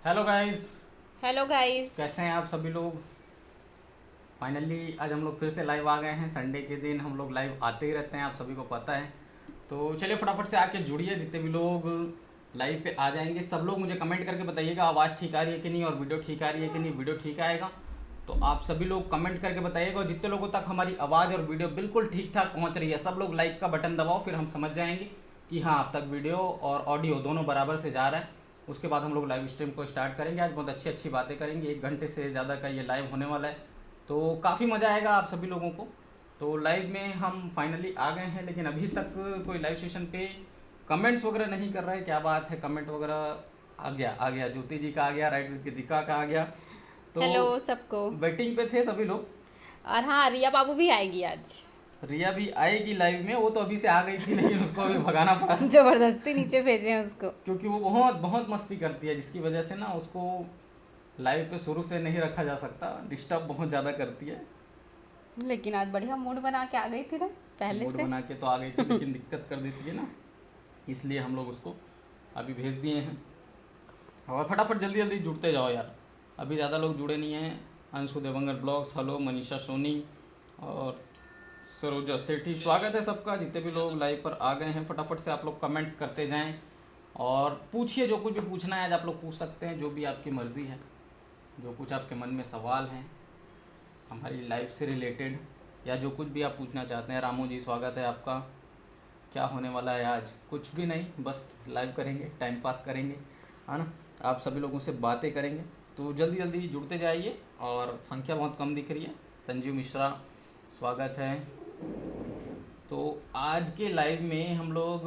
Hello guys. Hello guys. कैसे हैं आप सभी लोग। फाइनली आज हम लोग फिर से लाइव आ गए हैं। संडे के दिन हम लोग लाइव आते ही रहते हैं, आप सभी को पता है। तो चलिए फटाफट से आके जुड़िए। जितने भी लोग लाइव पे आ जाएंगे सब लोग मुझे कमेंट करके बताइएगा आवाज़ ठीक आ रही है कि नहीं, और वीडियो ठीक आ रही है कि नहीं। वीडियो ठीक आएगा तो आप सभी लोग कमेंट करके बताइएगा, और जितने लोगों तक हमारी आवाज़ और वीडियो बिल्कुल ठीक ठाक पहुँच रही है सब लोग लाइक का बटन दबाओ, फिर हम समझ जाएंगे कि हाँ अब तक वीडियो और ऑडियो दोनों बराबर से जा रहा है। उसके बाद हम लोग लाइव स्ट्रीम को स्टार्ट करेंगे। आज बहुत अच्छी अच्छी बातें करेंगे, 1 घंटे से ज़्यादा का ये लाइव होने वाला है, तो काफ़ी मज़ा आएगा आप सभी लोगों को। तो लाइव में हम फाइनली आ गए हैं, लेकिन अभी तक कोई लाइव सेशन पे कमेंट्स वगैरह नहीं कर रहा है। क्या बात है, कमेंट वगैरह आ गया ज्योति जी का आ गया, राइट विद कृतिका का आ गया। तो हेलो सबको। वेटिंग पे थे सभी लोग। और हाँ, रिया बाबू भी आएगी आज। रिया भी आएगी लाइव में, वो तो अभी से आ गई थी लेकिन उसको अभी भगाना पड़ा जबरदस्ती नीचे भेजे हैं उसको। क्योंकि वो बहुत बहुत मस्ती करती है, जिसकी वजह से ना उसको लाइव पे शुरू से नहीं रखा जा सकता। डिस्टर्ब बहुत ज़्यादा करती है। लेकिन आज बढ़िया मूड बना के आ गई थी ना पहले मूड से। बना के तो आ गई थी लेकिन दिक्कत कर देती है ना, इसलिए हम लोग उसको अभी भेज दिए हैं। और फटाफट जल्दी जल्दी जुड़ते जाओ यार, अभी ज़्यादा लोग जुड़े नहीं हैं। अंशु देवंगर ब्लॉग्स, हेलो मनीषा सोनी और सरोजा सेठी, स्वागत है सबका। जितने भी लोग लाइव पर आ गए हैं फटाफट से आप लोग कमेंट्स करते जाएं और पूछिए, जो कुछ भी पूछना है आज आप लोग पूछ सकते हैं, जो भी आपकी मर्ज़ी है। जो कुछ आपके मन में सवाल हैं हमारी लाइफ से रिलेटेड, या जो कुछ भी आप पूछना चाहते हैं। रामू जी स्वागत है आपका। क्या होने वाला है आज, कुछ भी नहीं, बस लाइव करेंगे, टाइम पास करेंगे, है ना। आप सभी लोगों से बातें करेंगे, तो जल्दी जल्दी जुड़ते जाइए। और संख्या बहुत कम दिख रही है। संजीव मिश्रा स्वागत है। तो आज के लाइव में हम लोग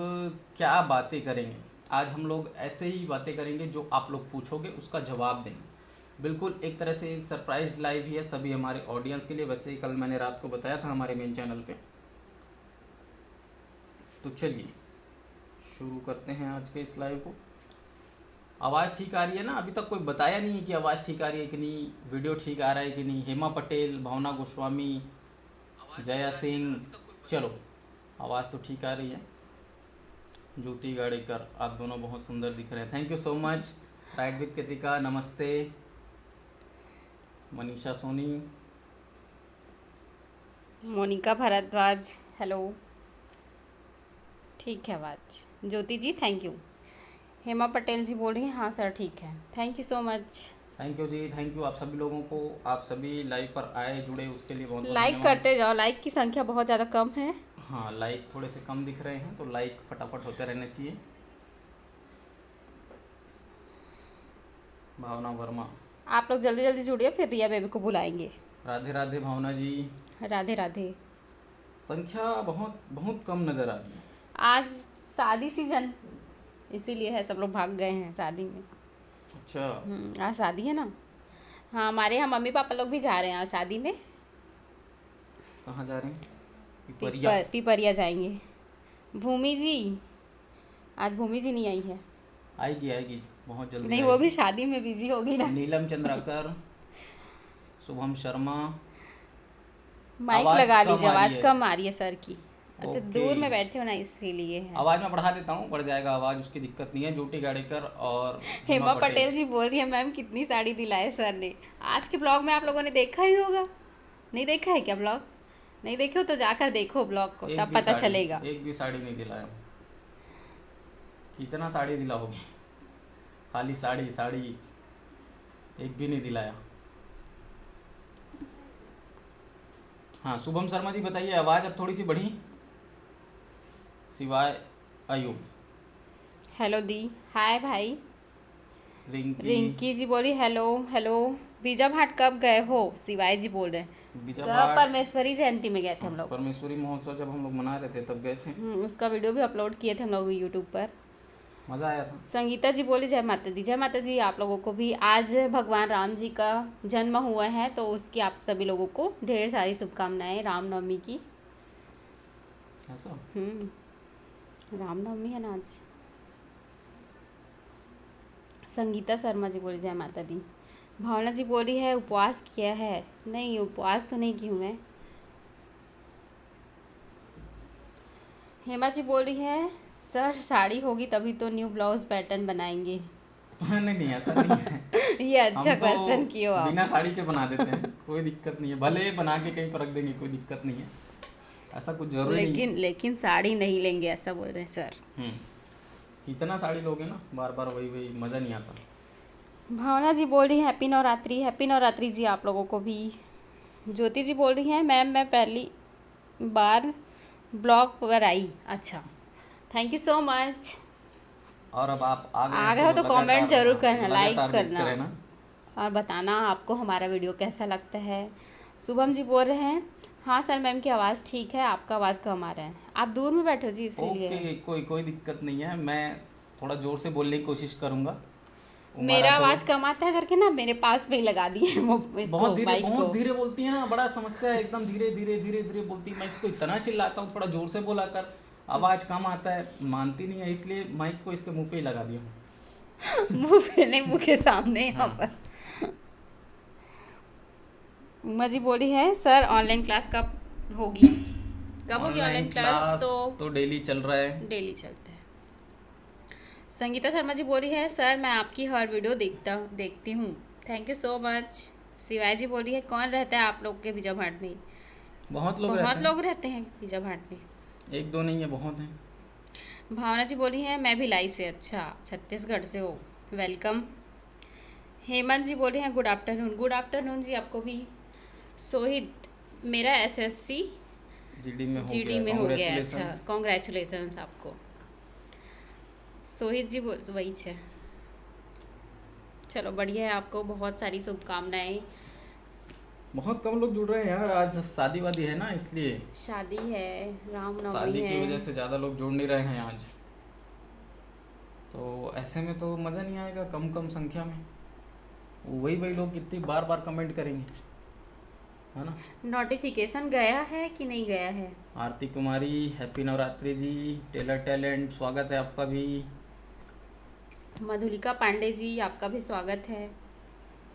क्या बातें करेंगे। आज हम लोग ऐसे ही बातें करेंगे, जो आप लोग पूछोगे उसका जवाब देंगे। बिल्कुल एक तरह से एक सरप्राइज लाइव ही है सभी हमारे ऑडियंस के लिए। वैसे ही कल मैंने रात को बताया था हमारे मेन चैनल पे। तो चलिए शुरू करते हैं आज के इस लाइव को। आवाज़ ठीक आ रही है ना, अभी तक कोई बताया नहीं है कि आवाज़ ठीक आ रही है कि नहीं, वीडियो ठीक आ रहा है कि नहीं। हेमा पटेल, भावना गोस्वामी, जया सिंह, चलो आवाज़ तो ठीक आ रही है। ज्योति गाड़ेकर, आप दोनों बहुत सुंदर दिख रहे हैं, thank you so much. Right with Kritika नमस्ते। मनीषा सोनी, मोनिका भारद्वाज हेलो। ठीक है आवाज। Jyoti ji thank you. हेमा पटेल जी बोल रही हैं हाँ सर ठीक है, thank you so much. Thank you जी, थैंक यू आप सभी लोगों को। आप सभी लाइव पर आए जुड़े उसके लिए बहुत बहुत लाइक धन्यवाद। करते जाओ, लाइक की संख्या बहुत ज़्यादा कम है। हाँ लाइक थोड़े से कम दिख रहे हैं, तो लाइक फटाफट होते रहने चाहिए। भावना वर्मा, आप लोग जल्दी जल्दी जुड़िए, फिर रिया बेबी को बुलाएंगे। राधे राधे भावना जी। राधे राधे। संख्या बहुत बहुत कम नज़र आ रही है। आज शादी सीजन इसीलिए है, सब लोग भाग गए हैं शादी में। अच्छा, आज शादी है ना। हाँ हमारे यहाँ मम्मी पापा लोग भी जा रहे हैं आज शादी में। कहाँ जा रहे हैं। पिपरिया। पिपरिया जाएंगे। भूमि जी, आज भूमि जी नहीं आई है। आएगी आएगी बहुत जल्दी नहीं, वो आएगी। भी शादी में बिजी होगी ना। नीलम चंद्राकर, शुभम शर्मा। माइक आवाज़ लगा कम लीजिए, आ रही आवाज़ है। कम आ रही है सर की। अच्छा ओके, दूर में बैठे हो ना इसीलिए है। आवाज़ मैं बढ़ा देता हूँ, बढ़ जाएगा आवाज़, उसकी दिक्कत नहीं है। ज्योति गाड़ेकर और हेमा हेमा पटेल। पटेल जी बोल रही है मैम कितनी साड़ी दिलाए सर ने। आज के ब्लॉग में आप लोगों ने देखा ही होगा। नहीं देखा है क्या ब्लॉग? नहीं देखे हो तो जाकर देखो ब्लॉग को, एक तब भी पता साड़ी, चलेगा। एक भी साड़ी नहीं दिलाया। कितना साड़ी दिलाओगे, खाली साड़ी साड़ी, एक भी नहीं दिलाया। हाँ शुभम शर्मा जी बताइए, आवाज़ अब थोड़ी सी बढ़ी सिवाय अयुब। हेलो दी, हाय भाई। रिंकी, रिंकी जी बोली हेलो हेलो। बीजा भाट कब गए हो? शिवाय जी बोल रहे हैं। बीजा कब? भाट। परमेश्वरी जयंती में गए थे हम लोग। परमेश्वरी महोत्सव जब हम लोग मना रहे थे तब गए थे। उसका वीडियो भी अपलोड किए थे हम लोग यूट्यूब पर। मज़ा आया था। संगीता जी बोली जय माता दी। जय माता दी आप लोगों को भी। आज भगवान राम जी का जन्म हुआ है, तो उसकी आप सभी लोगों को ढेर सारी शुभकामनाएं रामनवमी की। ऐसा। रामनवमी है ना आज। संगीता शर्मा जी बोली जय माता दी। भावना जी बोली है उपवास किया है। नहीं उपवास तो नहीं की हूँ मैं। हेमा जी बोली है सर साड़ी होगी तभी तो न्यू ब्लाउज पैटर्न बनाएंगे। नहीं नहीं ऐसा नहीं है। ये अच्छा हम तो क्वेश्चन किए हो आप। बिना साड़ी के बना देते हैं, कोई दिक्कत नहीं है, भले बना के कहीं पर रख देंगे कोई दिक्कत नहीं है, ऐसा कुछ जरूरी नहीं है। लेकिन साड़ी नहीं लेंगे ऐसा बोल रहे हैं सर। कितना साड़ी लोगे ना, बार बार वही वही मज़ा नहीं आता। भावना जी बोल रही हैं हैप्पी नवरात्रि। हैप्पी नवरात्रि जी आप लोगों को भी। ज्योति जी बोल रही हैं मैम मैं पहली बार ब्लॉग पर आई। अच्छा, थैंक यू सो मच। और अब आप आ आ गए हो तो लगातार- कमेंट जरूर करना, लगातार लाइक देखते करना रहना। और बताना आपको हमारा वीडियो कैसा लगता है। शुभम जी बोल रहे हैं हाँ सर मैम की आवाज़ ठीक है, आपका आवाज़ कम आ रहा है। आप दूर में बैठे हो जी इसलिए। ओके, कोई दिक्कत नहीं है, मैं थोड़ा ज़ोर से बोलने की कोशिश करूँगा। मेरा आवाज़ कम आता है करके ना मेरे पास में ही लगा दिए वो इसको, माइक को। बहुत धीरे बोलती है ना, बड़ा समस्या है, एकदम धीरे धीरे धीरे धीरे बोलती है। मैं इसको इतना चिल्लाता हूँ थोड़ा जोर से बोला कर, आवाज़ कम आता है, मानती नहीं है, इसलिए माइक को इसके मुंह पे ही लगा दिया। मुंह पे नहीं, मुंह के सामने यहाँ पर। उमा जी बोली है सर ऑनलाइन क्लास कब होगी? कब होगी ऑनलाइन क्लास? तो डेली चल रहा है, डेली चलता है। संगीता शर्मा जी बोली है सर मैं आपकी हर वीडियो देखती हूँ, थैंक यू सो मच। शिवाय जी बोली है कौन रहता है आप लोग के बीजा भाट में? बहुत लोग रहते हैं बीजा भाट में, एक दो नहीं है, बहुत हैं। भावना जी बोली है मैं भिलाई से। अच्छा, छत्तीसगढ़ से हो, वेलकम। हेमंत जी बोले हैं गुड आफ्टरनून। गुड आफ्टरनून जी आपको भी। सोहित मेरा एसएससी जीडी में हो गया। अच्छा, कॉन्ग्रेचुलेसन्स आपको। सोहित जी वही है, चलो बढ़िया है, आपको बहुत सारी शुभकामनाएं। बहुत कम लोग जुड़ रहे हैं यार, आज शादी वादी है ना, इसलिए शादी है, रामनवमी शादी है, की वजह से ज़्यादा लोग जुड़ नहीं रहे हैं आज, तो ऐसे में तो मज़ा नहीं आएगा कम संख्या में। वही लोग कितनी बार बार कमेंट करेंगे, है ना। नोटिफिकेशन गया है कि नहीं गया है? आरती कुमारी हैप्पी नवरात्रि जी। टेलर टैलेंट स्वागत है आपका भी। मधुलिका पांडे जी आपका भी स्वागत है।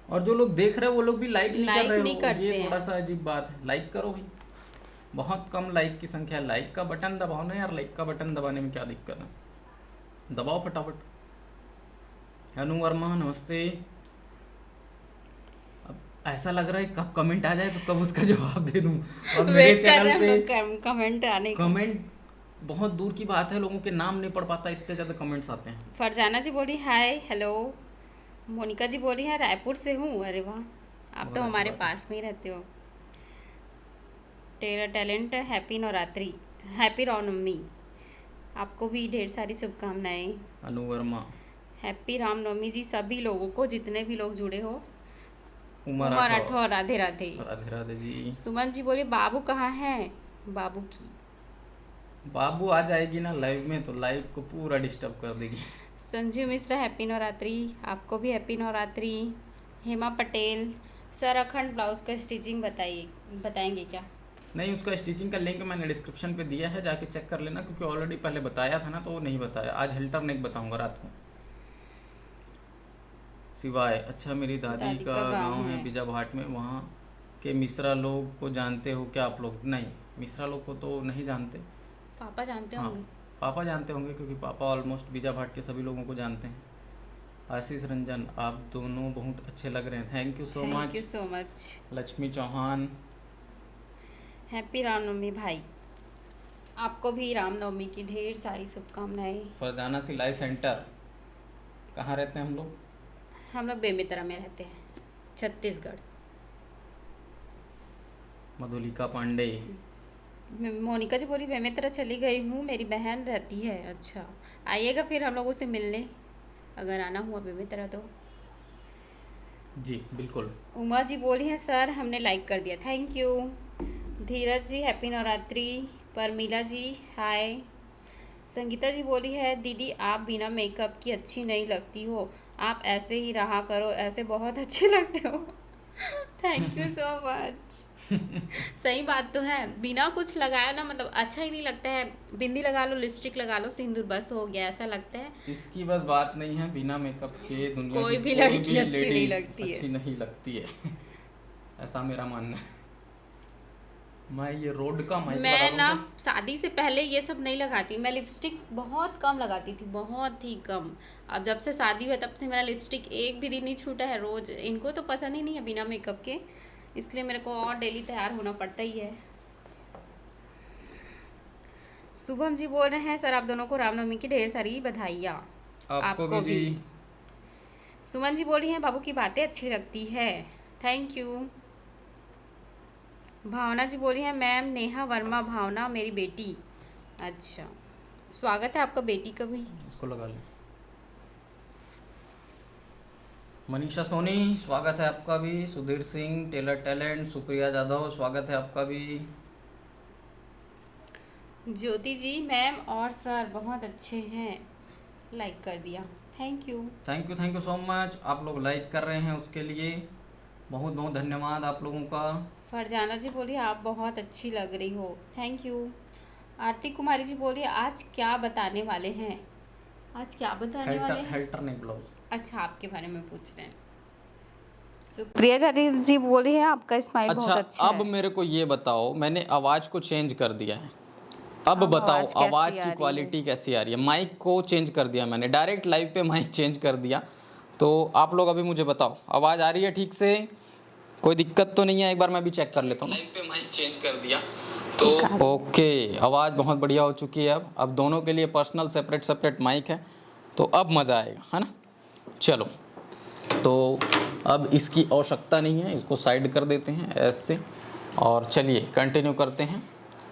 और जो लोग देख रहे हैं वो लोग भी लाइक नहीं कर रहे हो, ये थोड़ा सा अजीब बात है। लाइक करो भाई, बहुत कम लाइक की संख्या है। लाइक का बटन दबाओ ना यार, लाइक का बटन दबाने में क्या दिक्कत है, दबाओ फटाफट। अनु वर्मा नमस्ते। अब ऐसा लग रहा है कब कमेंट आ जाए तो कब उसका जवाब दे दूं। और मेरे चैनल पे कमेंट आने कमेंट बहुत दूर की बात है, लोगों के नाम नहीं पढ़ पाता, इतने ज़्यादा कमेंट्स आते हैं। फरजाना जी बोली हाय हेलो। मोनिका जी बोली है रायपुर से हूँ। अरे वाह, आप तो हमारे पास में ही रहते हो। Taylor talent happy Navratri, happy Ramnavami, आपको भी ढेर सारी शुभकामनाएं। अनु वर्मा हैप्पी रामनवमी जी सभी लोगों को, जितने भी लोग जुड़े हो। उमर राठौर राधे राधे। राधे राधे जी। सुमन जी बोली बाबू कहाँ है? बाबू आ जाएगी ना लाइव में तो लाइव को पूरा डिस्टर्ब कर देगी। संजीव मिश्रा हैप्पी नवरात्रि, आपको भी हैप्पी नवरात्रि। हेमा पटेल सर अखंड ब्लाउज का स्टिचिंग बताएंगे क्या? नहीं, उसका स्टिचिंग का लिंक मैंने डिस्क्रिप्शन पे दिया है, जाके चेक कर लेना, क्योंकि ऑलरेडी पहले बताया था ना तो वो नहीं बताया। आज हेल्टर नेक बताऊंगा रात को। सिवाय अच्छा मेरी दादी का गांव है बीजा भाट में, वहाँ के मिश्रा लोग को जानते हो क्या आप लोग? नहीं, मिश्रा लोग को तो नहीं जानते। पापा जानते हाँ, होंगे। पापा जानते होंगे क्योंकि पापा ऑलमोस्ट बीजा भाट के सभी लोगों को जानते हैं। आशीष रंजन आप दोनों बहुत अच्छे लग रहे हैं, thank you so much. Lakshmi Chauhan happy Ramnavami भाई, आपको भी रामनवमी की ढेर सारी शुभकामनाएं। फरजाना सिलाई सेंटर कहाँ रहते हैं हम लोग? हम लोग बेमेतरा में रहते हैं, छत्तीसगढ़। मधुलिका पांडे। मोनिका जी बोली बेमेतरा चली गई हूँ, मेरी बहन रहती है। अच्छा, आइएगा फिर हम लोगों से मिलने, अगर आना हुआ बेमेतरा तो। जी बिल्कुल। उमा जी बोली हैं सर हमने लाइक कर दिया, thank you. Dheeraj ji happy Navratri. Parmila ji hi. Sangeeta ji बोली है दीदी आप बिना मेकअप की अच्छी नहीं लगती हो, आप ऐसे ही रहा करो, ऐसे बहुत अच्छे लगते हो। Thank you so much. सही बात तो है, बिना कुछ लगाया ना मतलब अच्छा ही नहीं लगता है। बिंदी लगा लो, लिपस्टिक लगा लो, सिंदूर बस हो गया, ऐसा लगता है। इसकी बस बात नहीं है, बिना मेकअप के दुनिया कोई की भी लड़की अच्छी नहीं लगती है। अच्छी नहीं लगती है। ऐसा मेरा मानना है। मैं ये रोड का माइक मैं लगा ना दूं क्या? शादी से पहले ये सब नहीं लगाती, मैं लिपस्टिक बहुत कम लगाती थी, बहुत ही कम। अब जब से शादी हुआ तब से मेरा लिपस्टिक एक भी दिन नहीं छूटा है। रोज इनको तो पसंद ही नहीं है बिना मेकअप के, इसलिए मेरे को और डेली तैयार होना पड़ता ही है। शुभम जी बोल रहे हैं सर आप दोनों को रामनवमी की ढेर सारी बधाइयाँ। आपको भी जी। सुमन जी बोली हैं बाबू की बातें अच्छी लगती है, थैंक यू। भावना जी बोली हैं मैम नेहा वर्मा भावना मेरी बेटी। अच्छा, स्वागत है आपका बेटी का भी। इसको लगा लें। मनीषा सोनी स्वागत है आपका भी। सुधीर सिंह टेलर टैलेंट, सुप्रिया जाधव स्वागत है आपका भी। ज्योति जी मैम और सर बहुत अच्छे हैं, लाइक कर दिया, thank you. Thank you so much. आप लोग लाइक कर रहे हैं उसके लिए बहुत बहुत धन्यवाद आप लोगों का। फरजाना जी बोली आप बहुत अच्छी लग रही हो, थैंक यू। आरती कुमारी जी बोली आज क्या बताने वाले हैं? आज क्या बताने वाले हैं? हेल्टर नहीं ब्लाउज। अच्छा, आपके बारे में पूछ रहे हैं। सुप्रिया जादी जी बोली है आपका स्माइल बहुत अच्छा अब है। मेरे को ये बताओ, मैंने आवाज़ को चेंज कर दिया है। अब अब बताओ आवाज़ कैसी आवाज़ आ की रही क्वालिटी कैसी आ रही है। माइक को चेंज कर दिया मैंने, डायरेक्ट लाइव पे माइक चेंज कर दिया। तो आप लोग अभी मुझे बताओ आवाज़ आ रही है ठीक से, कोई दिक्कत तो नहीं है? एक बार मैं भी चेक कर लेता हूँ। लाइव पे माइक चेंज कर दिया तो ओके, आवाज़ बहुत बढ़िया हो चुकी है। अब दोनों के लिए पर्सनल सेपरेट माइक है, तो अब मज़ा आएगा, है ना। चलो, तो अब इसकी आवश्यकता नहीं है, इसको साइड कर देते हैं ऐसे, और चलिए कंटिन्यू करते हैं।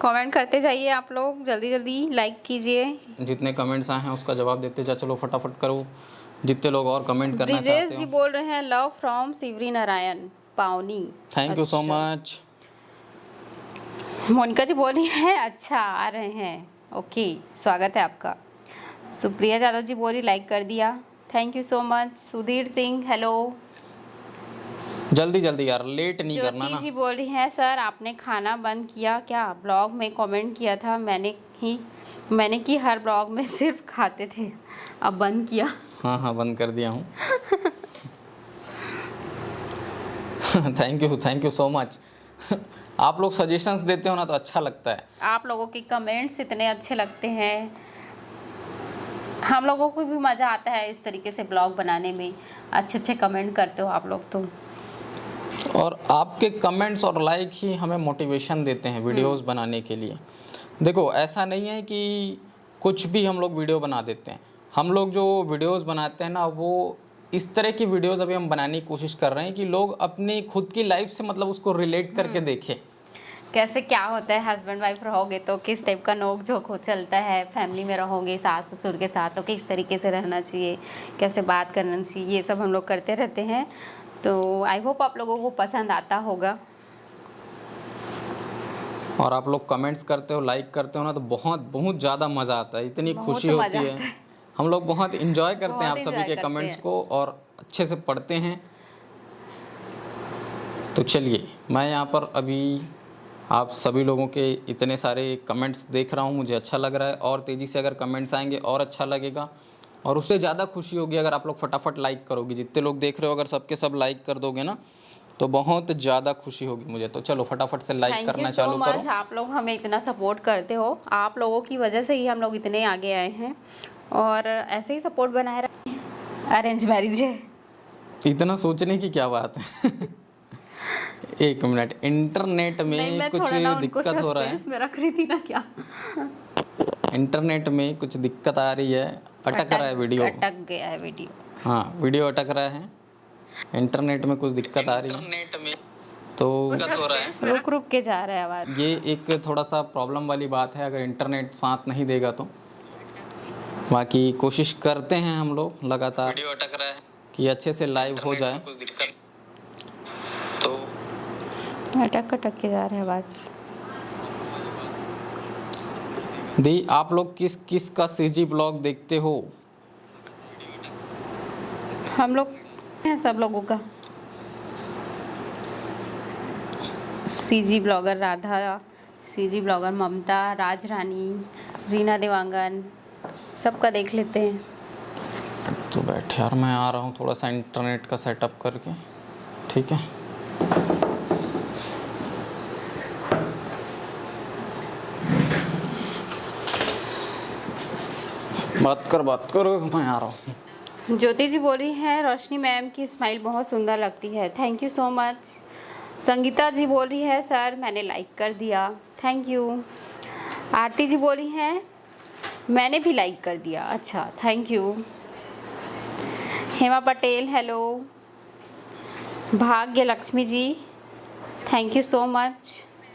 कमेंट करते जाइए आप लोग, जल्दी जल्दी लाइक कीजिए। जितने कमेंट्स आए हैं उसका जवाब देते जा, चलो फटाफट करो। जितने लोग और कमेंट करना ब्रिजेश चाहते जी हो। बोल रहे हैं लव फ्रॉम शिवरी नारायण पावनी। थैंक यू सो अच्छा। मच। मोनिका जी बोल रही हैं अच्छा आ रहे हैं, ओके स्वागत है आपका। सुप्रिया यादव जी बोली लाइक कर दिया, thank you so much. Sudhir Singh hello. जल्दी जल्दी यार, लेट नहीं करना ज्योति ना। जी बोल रही हैं सर आपने खाना बंद किया क्या? ब्लॉग में कमेंट किया था मैंने कि हर ब्लॉग में सिर्फ खाते थे, अब बंद किया। हाँ बंद कर दिया हूँ। Thank you so much. आप लोग सजेशंस देते हो ना तो अच्छा लगता है। आप लोगों के कमेंट्स इतने अच्छे लगते हैं, हम लोगों को भी मज़ा आता है इस तरीके से ब्लॉग बनाने में। अच्छे अच्छे कमेंट करते हो आप लोग तो। और आपके कमेंट्स और लाइक ही हमें मोटिवेशन देते हैं वीडियोस बनाने के लिए। देखो ऐसा नहीं है कि कुछ भी हम लोग वीडियो बना देते हैं। हम लोग जो वीडियोस बनाते हैं ना, वो इस तरह की वीडियोस अभी हम बनाने की कोशिश कर रहे हैं कि लोग अपनी खुद की लाइफ से मतलब उसको रिलेट करके देखें। कैसे क्या होता है हस्बैंड वाइफ रहोगे तो किस टाइप का नोक झोंक हो चलता है, फैमिली में रहोगे सास ससुर के साथ तो किस तरीके से रहना चाहिए, कैसे बात करना चाहिए, ये सब हम लोग करते रहते हैं। तो आई होप आप लोगों को पसंद आता होगा। और आप लोग कमेंट्स करते हो, लाइक करते हो ना, तो बहुत बहुत ज़्यादा मज़ा आता है, इतनी बहुत खुशी मज़ा होती आता है। है। हम लोग बहुत इंजॉय करते हैं आप बहुत सभी enjoy के करते कमेंट्स हैं। को और अच्छे से पढ़ते हैं। तो चलिए, मैं यहाँ पर अभी आप सभी लोगों के इतने सारे कमेंट्स देख रहा हूँ, मुझे अच्छा लग रहा है। और तेज़ी से अगर कमेंट्स आएंगे और अच्छा लगेगा, और उससे ज़्यादा खुशी होगी अगर आप लोग फटाफट लाइक करोगे। जितने लोग देख रहे हो अगर सबके सब लाइक कर दोगे ना, तो बहुत ज़्यादा खुशी होगी मुझे। तो चलो फटाफट से लाइक करना चालू करो। मच, आप लोग हमें इतना सपोर्ट करते हो, आप लोगों की वजह से ही हम लोग इतने आगे आए हैं, और ऐसे ही सपोर्ट बनाए रखें। अरेंज मैरिज है, इतना सोचने की क्या बात है। एक मिनट, इंटरनेट नहीं में मैं कुछ थोड़ा ना उनको दिक्कत हो रहा है। सस्पेंस में रख रही थी ना क्या। इंटरनेट में कुछ दिक्कत आ रही है, अटक रहा है वीडियो। अटक गया है वीडियो। हाँ, वीडियो अटक रहा है, इंटरनेट में कुछ दिक्कत आ रही है, इंटरनेट में तो दिक्कत हो रहा है, रुक रुक के जा रहा है आवाज़। ये एक थोड़ा सा प्रॉब्लम वाली बात है अगर इंटरनेट साथ नहीं देगा तो। बाकी कोशिश करते हैं हम लोग लगातार, वीडियो अटक रहा है, कि अच्छे से लाइव हो जाए। कुछ दिक्कत तो अटक के जा रहा है आवाज़। दी, आप लोग किस किस का सीजी ब्लॉग देखते हो? हम लोग हैं सब लोगों का। CG blogger Radha, CG blogger Mamta, Raj Rani, Reena Dewangan, सबका देख लेते हैं। तो बैठे यार, मैं आ रहा हूँ थोड़ा सा इंटरनेट का सेटअप करके, ठीक है। बात करो, मैं आ रहा हूँ। ज्योति जी बोली है रोशनी मैम की स्माइल बहुत सुंदर लगती है, thank you so much. Sangeeta ji बोली है सर मैंने लाइक कर दिया, थैंक यू। आरती जी बोली हैं मैंने भी लाइक कर दिया, अच्छा thank you. Hema Patel hello. Bhagya Lakshmi ji thank you so much.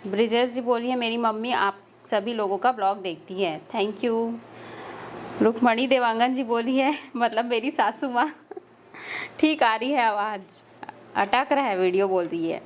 Brijesh ji बोली है मेरी मम्मी आप सभी लोगों का ब्लॉग देखती है, थैंक यू। रुक्मणी देवांगन जी बोली है मतलब मेरी सासू माँ ठीक आ रही है आवाज़, अटक रहा है वीडियो बोल रही है।